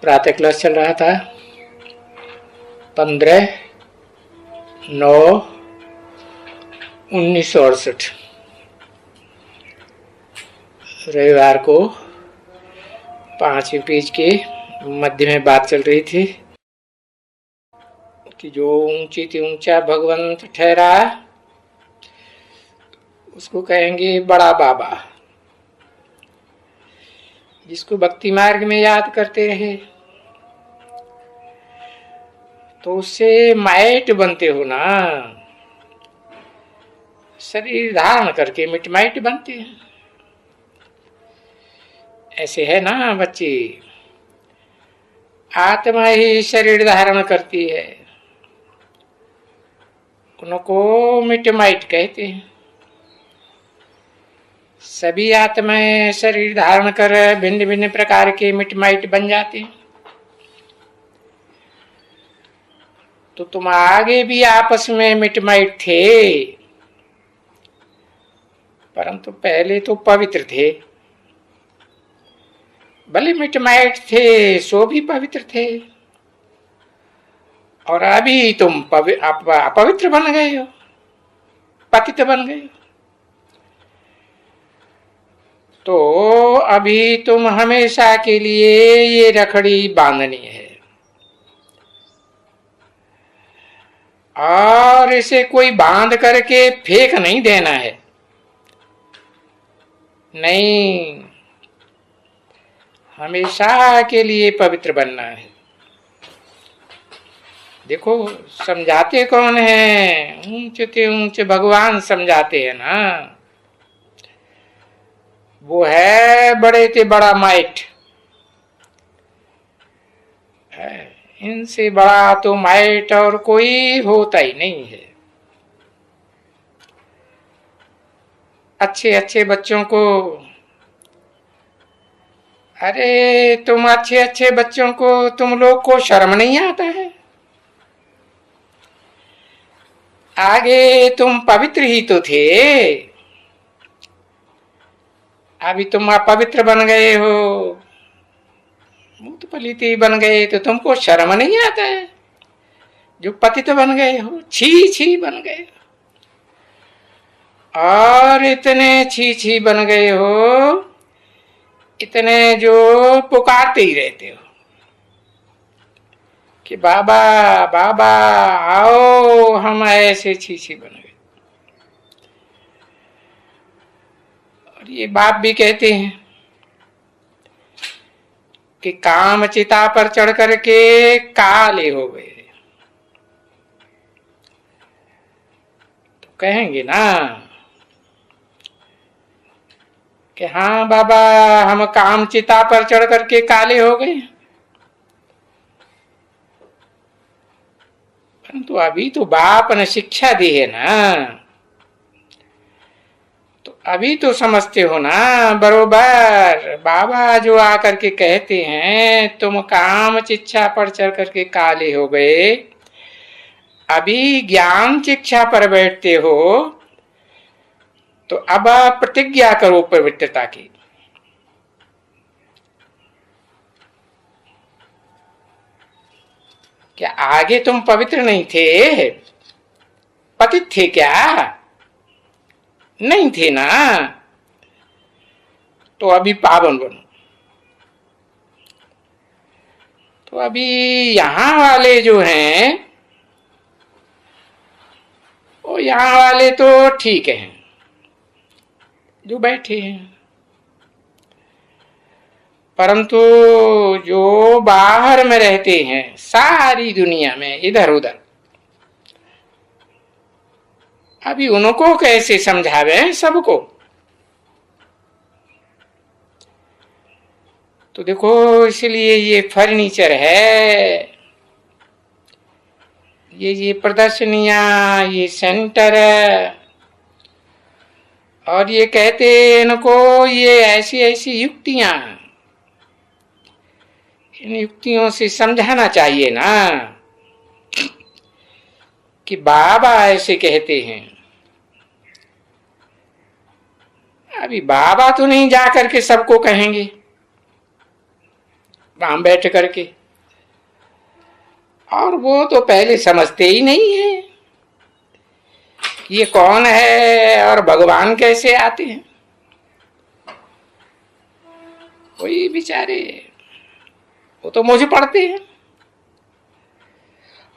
प्रातः क्लास चल रहा था 15/9/1968। रविवार को 5वीं पेज के मध्य में बात चल रही थी कि जो ऊंची से ऊंचा भगवंत ठहरा उसको कहेंगे बड़ा बाबा। जिसको भक्ति मार्ग में याद करते रहे तो उससे माइट बनते हो ना। शरीर धारण करके मिटमाइट बनते हैं। ऐसे है ना बच्चे, आत्मा ही शरीर धारण करती है, उनको मिटमाइट कहते हैं। सभी आत्माएं शरीर धारण कर भिन्न भिन्न प्रकार के मिटमाइट बन जाते हैं। तो तुम आगे भी आपस में मिटमाइट थे, परंतु पहले तो पवित्र थे। भले मिटमाइट थे सो भी पवित्र थे, और अभी तुम अपवित्र बन गए हो, पतित बन गए हो। तो अभी तुम हमेशा के लिए ये रखड़ी बांधनी है, और इसे कोई बांध करके फेंक नहीं देना है। नहीं, हमेशा के लिए पवित्र बनना है। देखो समझाते कौन है? ऊंचे से ऊंचे भगवान समझाते हैं ना। वो है बड़े से बड़ा माइट है। इनसे बड़ा तो माइट और कोई होता ही नहीं है। अच्छे अच्छे बच्चों को, अरे तुम अच्छे अच्छे बच्चों को, तुम लोग को शर्म नहीं आता है? आगे तुम पवित्र ही तो थे, अभी तुम अपवित्र बन गए हो, मुक्त पलित बन गए, तो तुमको शर्म नहीं आता है? जो पतित बन गए हो, छी छी बन गए, और इतने छी छी बन गए हो, इतने जो पुकारते ही रहते हो कि बाबा बाबा आओ, हम ऐसे छी छी बन गए। और ये बाप भी कहते हैं कि काम चिता पर चढ़ करके काले हो गए। तो कहेंगे ना कि हाँ बाबा, हम काम चिता पर चढ़ करके काले हो गए, परंतु अभी तो बाप ने शिक्षा दी है ना, तो अभी तो समझते हो ना बरोबर। बाबा जो आकर के कहते हैं तुम काम शिक्षा पर चढ़ करके काले हो गए, अभी ज्ञान शिक्षा पर बैठते हो, तो अब प्रतिज्ञा करो पवित्रता की। क्या आगे तुम पवित्र नहीं थे? पतित थे क्या? नहीं थे ना। तो अभी पावन बनो। तो अभी यहां वाले जो हैं, वो यहां वाले तो ठीक हैं जो बैठे हैं, परंतु जो बाहर में रहते हैं सारी दुनिया में इधर उधर, अभी उनको कैसे समझावे सबको? तो देखो, इसलिए ये फर्नीचर है, ये प्रदर्शनियां, ये सेंटर है, और ये कहते इनको ये ऐसी ऐसी युक्तियां, इन युक्तियों से समझाना चाहिए ना कि बाबा ऐसे कहते हैं। अभी बाबा तो नहीं जा करके सबको कहेंगे, वहां बैठ करके, और वो तो पहले समझते ही नहीं है कि ये कौन है और भगवान कैसे आते हैं। वही बेचारे, वो तो मुझे पढ़ते हैं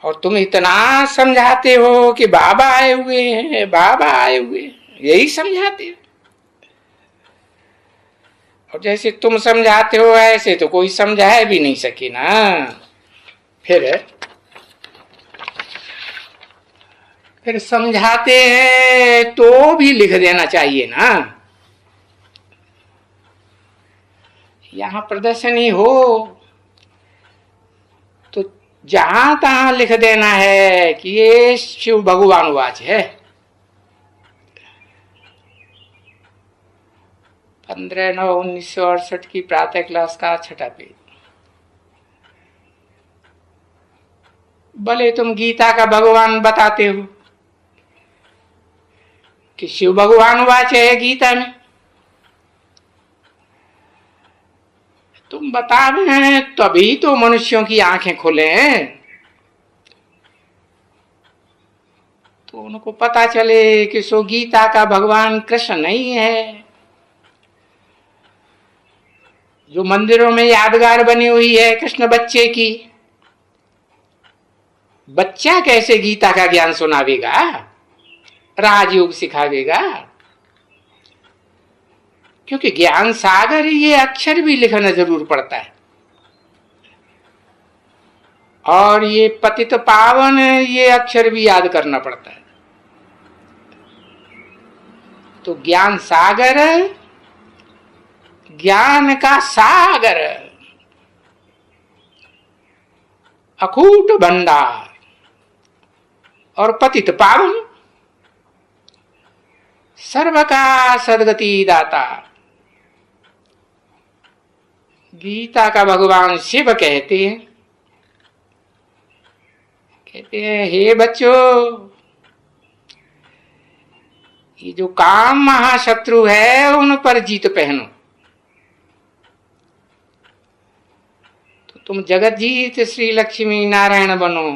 और तुम इतना समझाते हो कि बाबा आए हुए हैं, बाबा आए हुए हैं, यही समझाते हो। और जैसे तुम समझाते हो ऐसे तो कोई समझा भी नहीं सके ना। फिर समझाते हैं तो भी लिख देना चाहिए ना। यहां प्रदर्शनी हो तो जहां तहां लिख देना है कि ये शिव भगवान वाच है। 15/9/1968 की प्रातः क्लास का 6ठा पेज। भले तुम गीता का भगवान बताते हो कि शिव भगवान वाच है गीता में, तुम बता रहे हैं तभी तो मनुष्यों की आंखें खुले हैं, तो उनको पता चले कि सो गीता का भगवान कृष्ण नहीं है। जो मंदिरों में यादगार बनी हुई है कृष्ण बच्चे की, बच्चा कैसे गीता का ज्ञान सुनावेगा, राजयोग सिखावेगा? क्योंकि ज्ञान सागर ये अक्षर भी लिखना जरूर पड़ता है, और ये पतित पावन ये अक्षर भी याद करना पड़ता है। तो ज्ञान सागर, ज्ञान का सागर, अकूट भंडार और पतित पावन, सर्व का सदगति दाता गीता का भगवान शिव कहते हैं। कहते हैं हे बच्चों, ये जो काम महाशत्रु है उन पर जीत पहनो, तो तुम जगत जीत श्री लक्ष्मी नारायण बनो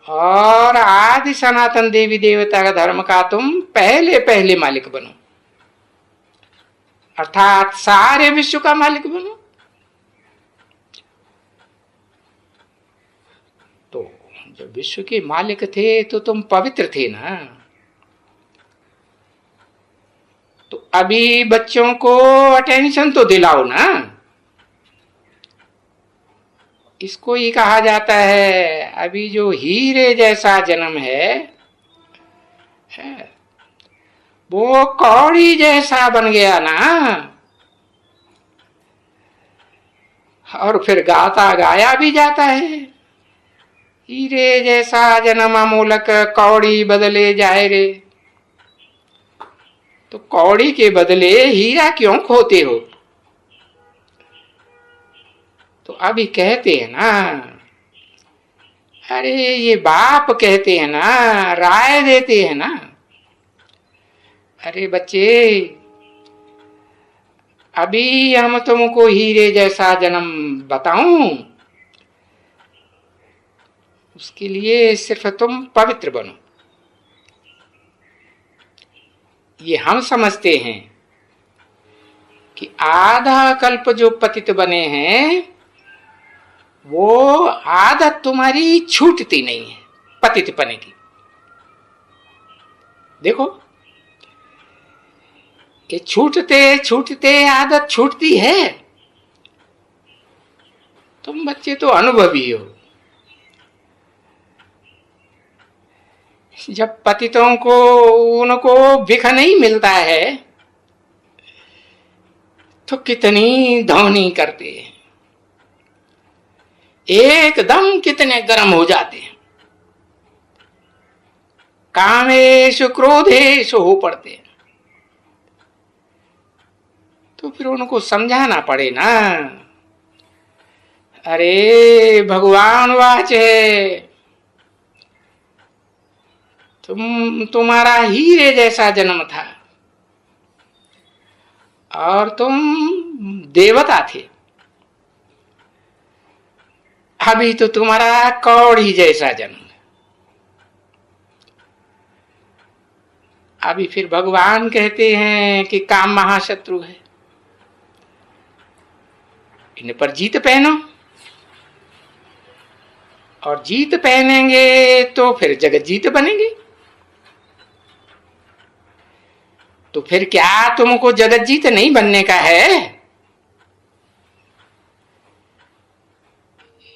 और आदि सनातन देवी देवता का धर्म का तुम पहले पहले मालिक बनो, अर्थात सारे विश्व का मालिक बनो। तो जब विश्व के मालिक थे तो तुम पवित्र थे ना। तो अभी बच्चों को अटेंशन तो दिलाओ ना। इसको ही कहा जाता है अभी जो हीरे जैसा जन्म है वो कौड़ी जैसा बन गया ना, और फिर गाता गाया भी जाता है, हीरे जैसा जन्म अमूलक कौड़ी बदले जाए रे। तो कौड़ी के बदले हीरा क्यों खोते हो? तो अभी कहते हैं ना, अरे ये बाप कहते हैं ना, राय देते हैं ना, अरे बच्चे अभी हम तुमको हीरे जैसा जन्म बताऊं, उसके लिए सिर्फ तुम पवित्र बनो। ये हम समझते हैं कि आधा कल्प जो पतित बने हैं वो आदत तुम्हारी छूटती नहीं है पतित पने की। देखो कि छूटते छूटते आदत छूटती है। तुम बच्चे तो अनुभवी हो, जब पतितों को उनको भिख नहीं मिलता है तो कितनी धौनी करते हैं, एकदम कितने गर्म हो जाते हैं, कामेशु क्रोधेशु हो पड़ते हैं। तो फिर उनको समझाना पड़े ना, अरे भगवान वाच है, तुम्हारा हीरे जैसा जन्म था और तुम देवता थे। अभी तो तुम्हारा कौड़ी जैसा जन्म। अभी फिर भगवान कहते हैं कि काम महाशत्रु है, इन पर जीत पहनो। और जीत पहनेंगे तो फिर जगत जीत बनेंगे। तो फिर क्या तुमको जगत जीत नहीं बनने का है?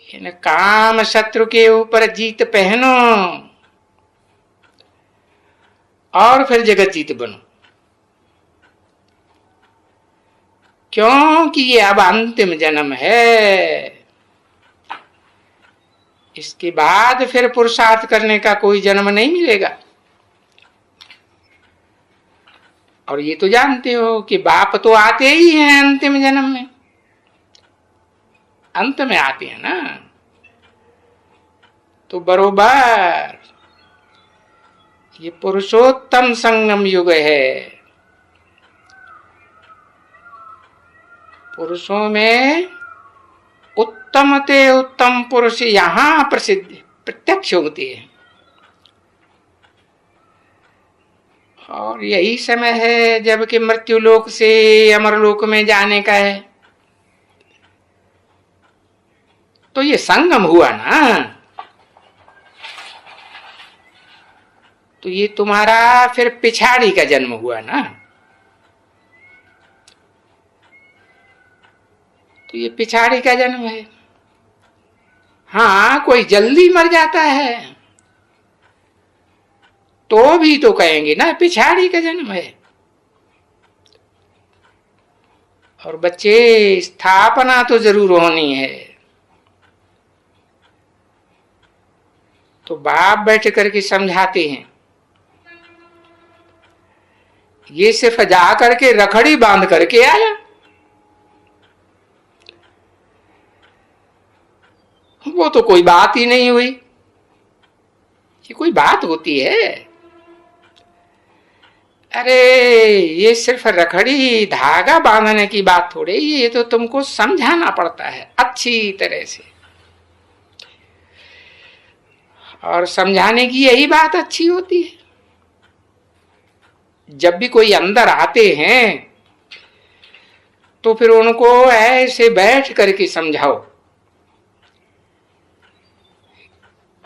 इन काम शत्रु के ऊपर जीत पहनो और फिर जगत जीत बनो। क्योंकि ये अब अंतिम जन्म है, इसके बाद फिर पुरुषार्थ करने का कोई जन्म नहीं मिलेगा। और ये तो जानते हो कि बाप तो आते ही हैं अंतिम जन्म में, अंत में आते हैं ना। तो बरोबर ये पुरुषोत्तम संगम युग है। पुरुषों में उत्तम ते उत्तम पुरुष यहां प्रसिद्ध प्रत्यक्ष होते हैं। और यही समय है जबकि मृत्यु लोक से अमर लोक में जाने का है। तो ये संगम हुआ ना, तो ये तुम्हारा फिर पिछाड़ी का जन्म हुआ ना। तो ये पिछाड़ी का जन्म है। हाँ, कोई जल्दी मर जाता है तो भी तो कहेंगे ना पिछाड़ी का जन्म है। और बच्चे, स्थापना तो जरूर होनी है। तो बाप बैठ करके समझाते हैं। ये सिर्फ जा करके रखड़ी बांध करके आया, वो तो कोई बात ही नहीं हुई। ये कोई बात होती है? अरे ये सिर्फ रखड़ी धागा बांधने की बात थोड़ी, ये तो तुमको समझाना पड़ता है अच्छी तरह से। और समझाने की यही बात अच्छी होती है। जब भी कोई अंदर आते हैं तो फिर उनको ऐसे बैठ करके समझाओ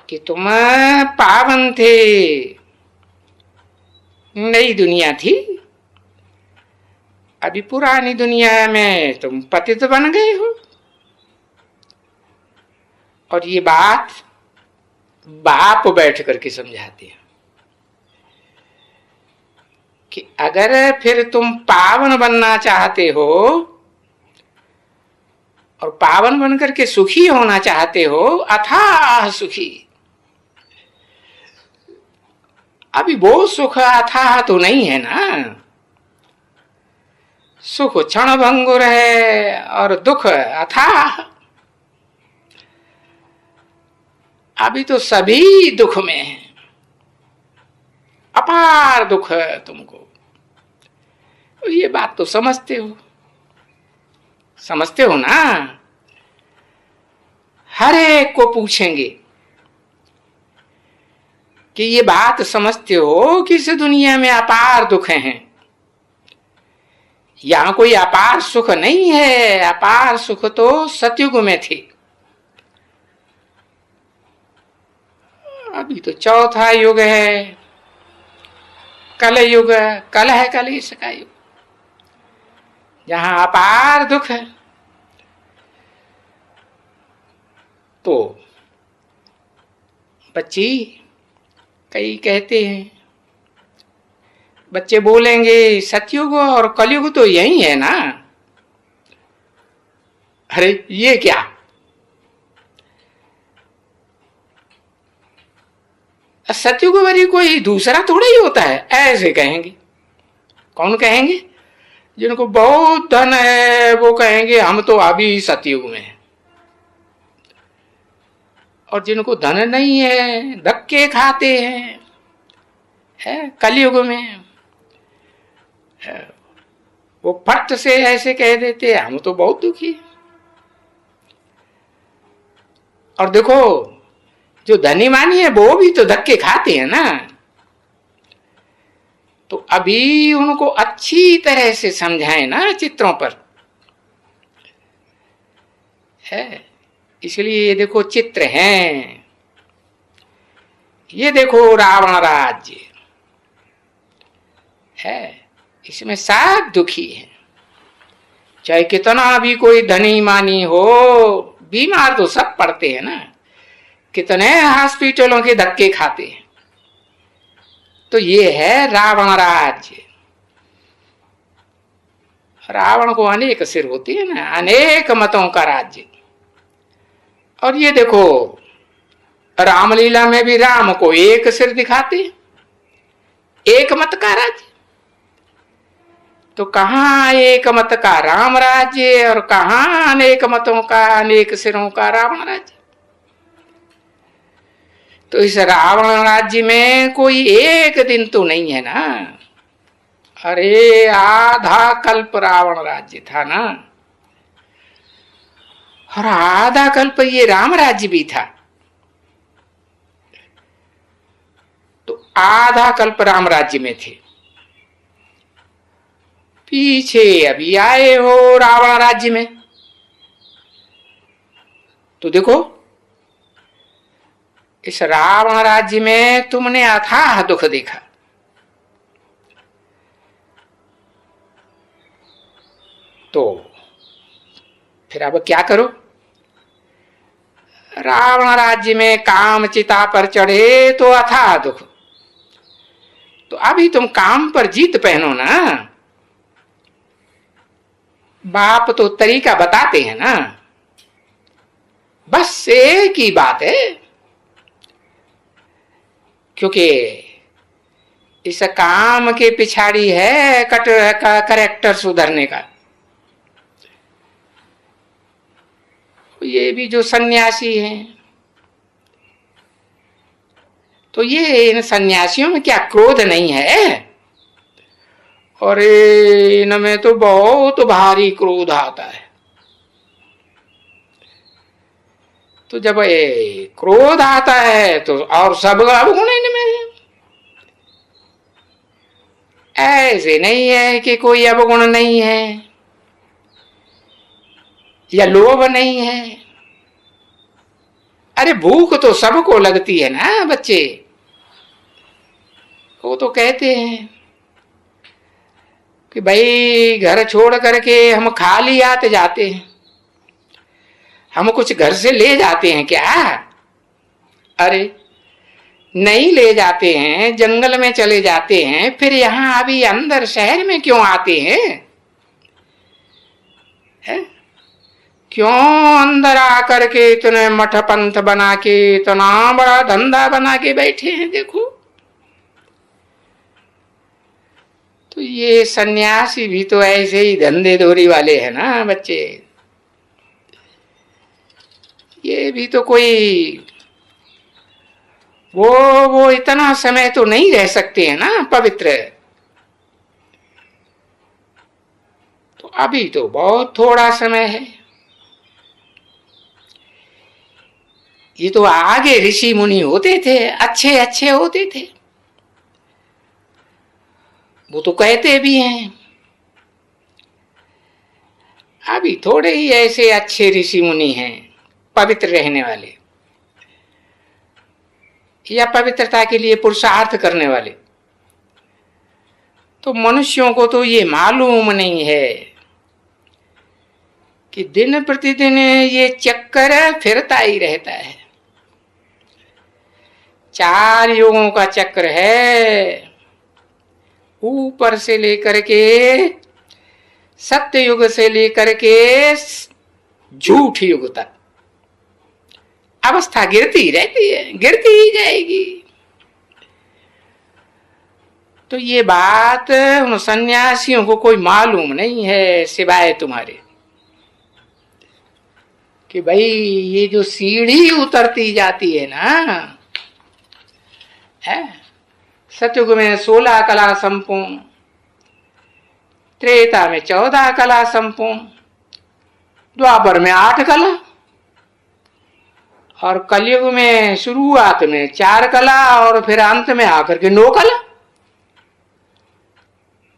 कि तुम पावन थे, नई दुनिया थी, अभी पुरानी दुनिया में तुम पतित बन गए हो। और ये बात बाप बैठ करके समझाते हैं कि अगर फिर तुम पावन बनना चाहते हो और पावन बनकर के सुखी होना चाहते हो, अथाह सुखी, अभी वो सुख अथाह तो नहीं है ना। सुख क्षण भंगुर है और दुख अथाह। अभी तो सभी दुख में है, अपार दुख है तुमको। तो ये बात तो समझते हो, समझते हो ना। हर एक को पूछेंगे कि ये बात समझते हो कि इस दुनिया में अपार दुख हैं, यहां कोई अपार सुख नहीं है। अपार सुख तो सतयुग में थी, अभी तो चौथा युग है, कल युग, कल है कलेश का युग, जहां अपार दुख है। तो बच्ची कई कहते हैं, बच्चे बोलेंगे सतयुग और कलयुग तो यही है ना। अरे ये क्या, सतयुग वाली कोई दूसरा थोड़ा ही होता है, ऐसे कहेंगे। कौन कहेंगे? जिनको बहुत धन है वो कहेंगे हम तो अभी सतयुग में हैं, और जिनको धन नहीं है धक्के खाते हैं है कलयुग में है। वो फट से ऐसे कह देते हम तो बहुत दुखी हैं। और देखो जो धनी मानी है वो भी तो धक्के खाते हैं ना। तो अभी उनको अच्छी तरह से समझाएं ना चित्रों पर है। इसलिए ये देखो चित्र हैं, ये देखो रावण राज्य है, इसमें सब दुखी है। चाहे कितना भी कोई धनी मानी हो, बीमार तो सब पड़ते हैं ना, कितने हॉस्पिटलों के धक्के खाते हैं। तो ये है रावण राज्य। रावण को अनेक सिर होती है ना, अनेक मतों का राज्य। और ये देखो रामलीला में भी राम को एक सिर दिखाते, एक मत का राज्य। तो कहां एक मत का राम राज्य और कहां अनेक मतों का, अनेक सिरों का रावण राज्य। तो इस रावण राज्य में कोई एक दिन तो नहीं है ना। अरे आधा कल्प रावण राज्य था ना, और आधा कल्प ये राम राज्य भी था। तो आधा कल्प राम राज्य में थे, पीछे अभी आए हो रावण राज्य में। तो देखो इस रावण राज्य में तुमने अथाह दुख देखा। तो फिर अब क्या करो। रावण राज्य में काम चिता पर चढ़े तो अथाह दुख। तो अभी तुम काम पर जीत पहनो ना। बाप तो तरीका बताते हैं ना, बस एक ही बात है। क्योंकि इस काम के पिछाड़ी है करेक्टर सुधरने का। ये भी जो सन्यासी हैं, तो ये इन सन्यासियों में क्या क्रोध नहीं है? और इनमें तो बहुत भारी क्रोध आता है। तो जब ये क्रोध आता है तो और सब अवगुण इनमें है। ऐसे नहीं है कि कोई अवगुण नहीं है या लोभ नहीं है। अरे भूख तो सबको लगती है ना बच्चे, वो तो कहते हैं कि भाई घर छोड़ करके हम खाली आते जाते हैं, हम कुछ घर से ले जाते हैं क्या? अरे नहीं ले जाते हैं, जंगल में चले जाते हैं, फिर यहां अभी अंदर शहर में क्यों आते हैं? है? क्यों अंदर आकर के इतने मठ पंथ बना के इतना बड़ा धंधा बना के बैठे हैं? देखो तो ये सन्यासी भी तो ऐसे ही धंधे धोरी वाले हैं ना बच्चे। ये भी तो कोई वो इतना समय तो नहीं रह सकते हैं ना पवित्र। तो अभी तो बहुत थोड़ा समय है। ये तो आगे ऋषि मुनि होते थे, अच्छे अच्छे होते थे, वो तो कहते भी हैं। अभी थोड़े ही ऐसे अच्छे ऋषि मुनि हैं पवित्र रहने वाले या पवित्रता के लिए पुरुषार्थ करने वाले। तो मनुष्यों को तो ये मालूम नहीं है कि दिन प्रतिदिन ये चक्कर फिरता ही रहता है। 4 युगों का चक्र है, ऊपर से लेकर के सत्य युग से लेकर के झूठ युग तक अवस्था गिरती ही रहती है, गिरती ही जाएगी। तो ये बात उन सन्यासियों को कोई मालूम नहीं है सिवाय तुम्हारे कि भाई ये जो सीढ़ी उतरती जाती है ना, है सतयुग में 16 कला संपूर्ण, त्रेता में 14 कला संपूर्ण, द्वापर में 8 कला, और कलयुग में शुरुआत में 4 कला और फिर अंत में आकर के 9 कला।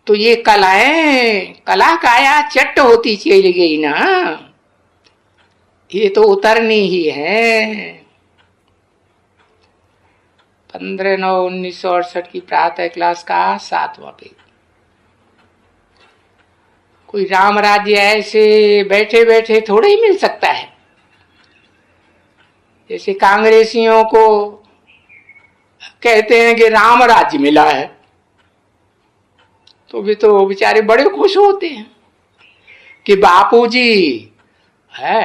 तो ये कलाएं कला काया चट्ट होती चली गई ना, ये तो उतरनी ही है। 15/9/1968 की प्रातः क्लास का 7वां पेज। कोई राम राज्य ऐसे बैठे बैठे थोड़े ही मिल सकता है। जैसे कांग्रेसियों को कहते हैं कि राम राज्य मिला है, तो भी तो बेचारे बड़े खुश होते हैं कि बापूजी है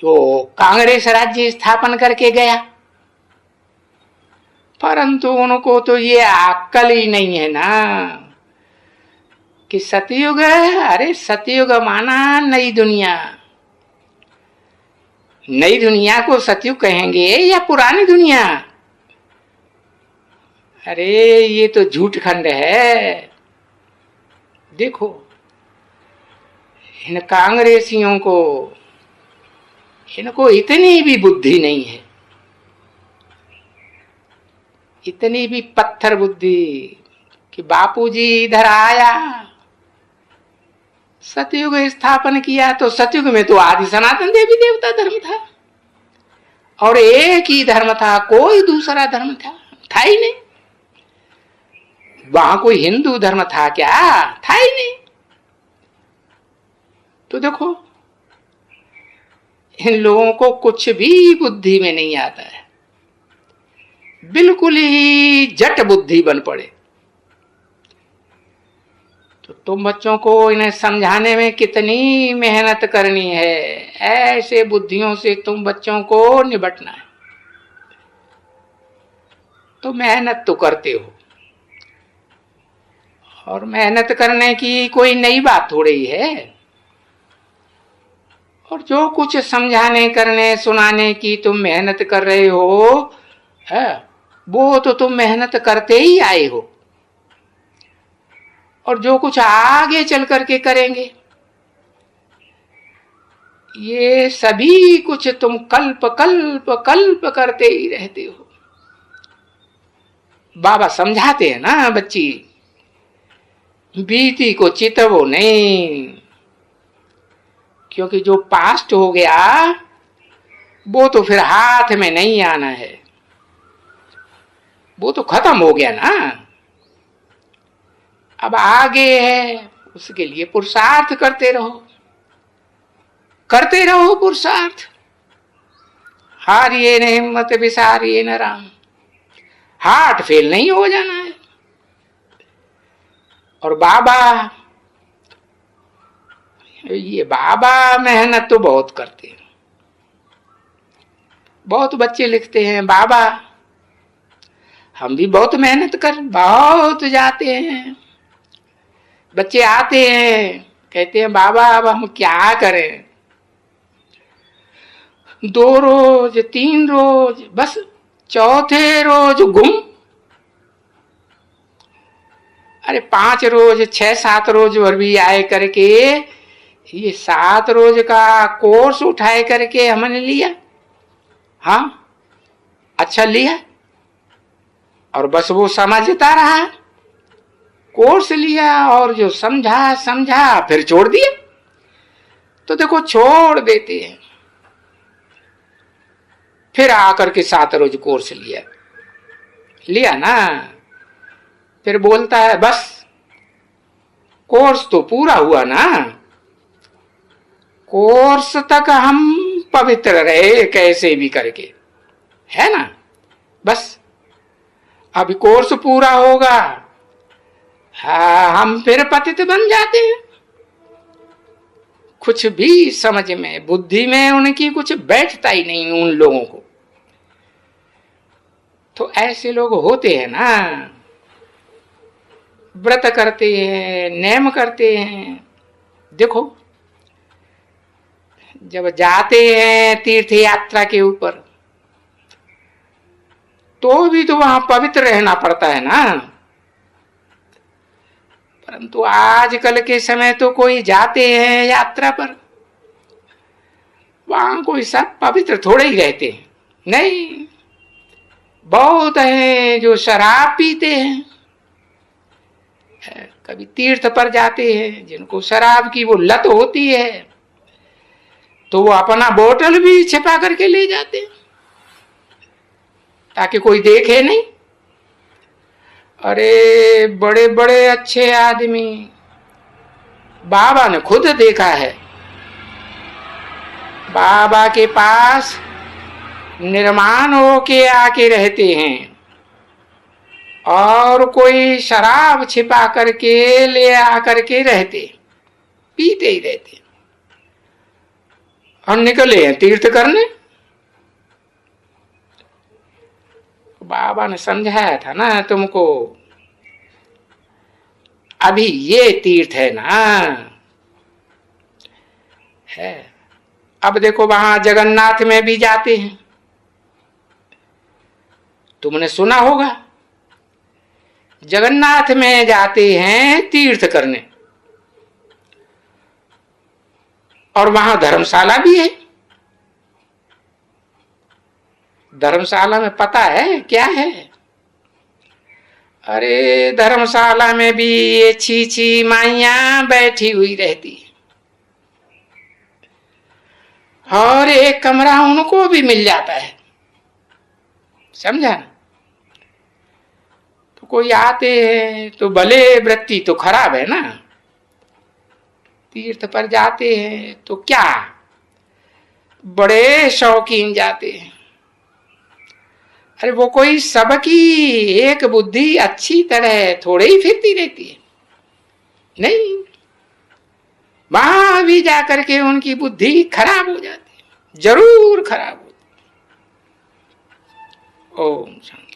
जो कांग्रेस राज्य स्थापन करके गया। परंतु उनको तो ये अक्ल ही नहीं है ना कि सतयुग है। अरे सतयुग माना नई दुनिया। नई दुनिया को सतयुग कहेंगे या पुरानी दुनिया? अरे ये तो झूठ खंड है। देखो इन कांग्रेसियों को, इनको इतनी भी बुद्धि नहीं है, इतनी भी पत्थर बुद्धि कि बापूजी इधर आया, सतयुग स्थापन किया। तो सतयुग में तो आदि सनातन देवी देवता धर्म था और एक ही धर्म था, कोई दूसरा धर्म था ही नहीं। वहां कोई हिंदू धर्म था क्या? था ही नहीं। तो देखो इन लोगों को कुछ भी बुद्धि में नहीं आता है, बिल्कुल ही जट बुद्धि बन पड़े। तो तुम बच्चों को इन्हें समझाने में कितनी मेहनत करनी है। ऐसे बुद्धियों से तुम बच्चों को निपटना है। तो मेहनत तो करते हो, और मेहनत करने की कोई नई बात थोड़ी है। और जो कुछ समझाने करने सुनाने की तुम मेहनत कर रहे हो है, वो तो तुम मेहनत करते ही आए हो। और जो कुछ आगे चल करके करेंगे, ये सभी कुछ तुम कल्प कल्प कल्प करते ही रहते हो। बाबा समझाते हैं ना बच्ची, बीती को चितवो नहीं, क्योंकि जो पास्ट हो गया वो तो फिर हाथ में नहीं आना है, वो तो खत्म हो गया ना। अब आगे है, उसके लिए पुरुषार्थ करते रहो पुरुषार्थ। हारिए न हिम्मत विसारिए न राम, हार्ट फेल नहीं हो जाना है। और बाबा, ये बाबा मेहनत तो बहुत करते हैं। बहुत बच्चे लिखते हैं बाबा हम भी बहुत मेहनत कर, बहुत जाते हैं। बच्चे आते हैं कहते हैं बाबा अब हम क्या करें, 2 रोज 3 रोज, बस चौथे रोज गुम। अरे 5 रोज 6-7 रोज और भी आए करके, ये 7 रोज का कोर्स उठाए करके हमने लिया। हाँ अच्छा लिया, और बस वो समझता रहा, कोर्स लिया और जो समझा फिर छोड़ दिया। तो देखो छोड़ देते हैं, फिर आकर के 7 रोज कोर्स लिया ना, फिर बोलता है बस कोर्स तो पूरा हुआ ना, कोर्स तक हम पवित्र रहे कैसे भी करके, है ना। बस अभी कोर्स पूरा होगा, हम फिर पतित बन जाते हैं। कुछ भी समझ में बुद्धि में उनकी कुछ बैठता ही नहीं उन लोगों को। तो ऐसे लोग होते हैं ना, व्रत करते हैं, नेम करते हैं। देखो जब जाते हैं तीर्थ यात्रा के ऊपर, तो भी तो वहां पवित्र रहना पड़ता है ना। परंतु आजकल के समय तो कोई जाते हैं यात्रा पर, वहां कोई सब पवित्र थोड़े ही रहते हैं। नहीं, बहुत हैं जो शराब पीते हैं। कभी तीर्थ पर जाते हैं जिनको शराब की वो लत होती है, तो वो अपना बोतल भी छिपा करके ले जाते हैं ताकि कोई देखे नहीं। अरे बड़े बड़े अच्छे आदमी, बाबा ने खुद देखा है, बाबा के पास निर्माण होके आके रहते हैं और कोई शराब छिपा करके ले आकर के रहते, पीते ही रहते और निकले हैं तीर्थ करने। बाबा ने समझाया था ना तुमको, अभी ये तीर्थ है ना, है। अब देखो वहां जगन्नाथ में भी जाते हैं, तुमने सुना होगा, जगन्नाथ में जाते हैं तीर्थ करने, और वहां धर्मशाला भी है। धर्मशाला में पता है क्या है? अरे धर्मशाला में भी ये छी माइयां बैठी हुई रहती और एक कमरा उनको भी मिल जाता है, समझा ना? तो कोई आते हैं तो भले वृत्ति तो खराब है ना, तीर्थ पर जाते हैं तो क्या बड़े शौकीन जाते हैं। अरे वो कोई सबकी एक बुद्धि अच्छी तरह थोड़े ही फिरती रहती है, नहीं, वहां भी जाकर के उनकी बुद्धि खराब हो जाती है, जरूर खराब होती। ओम शांति।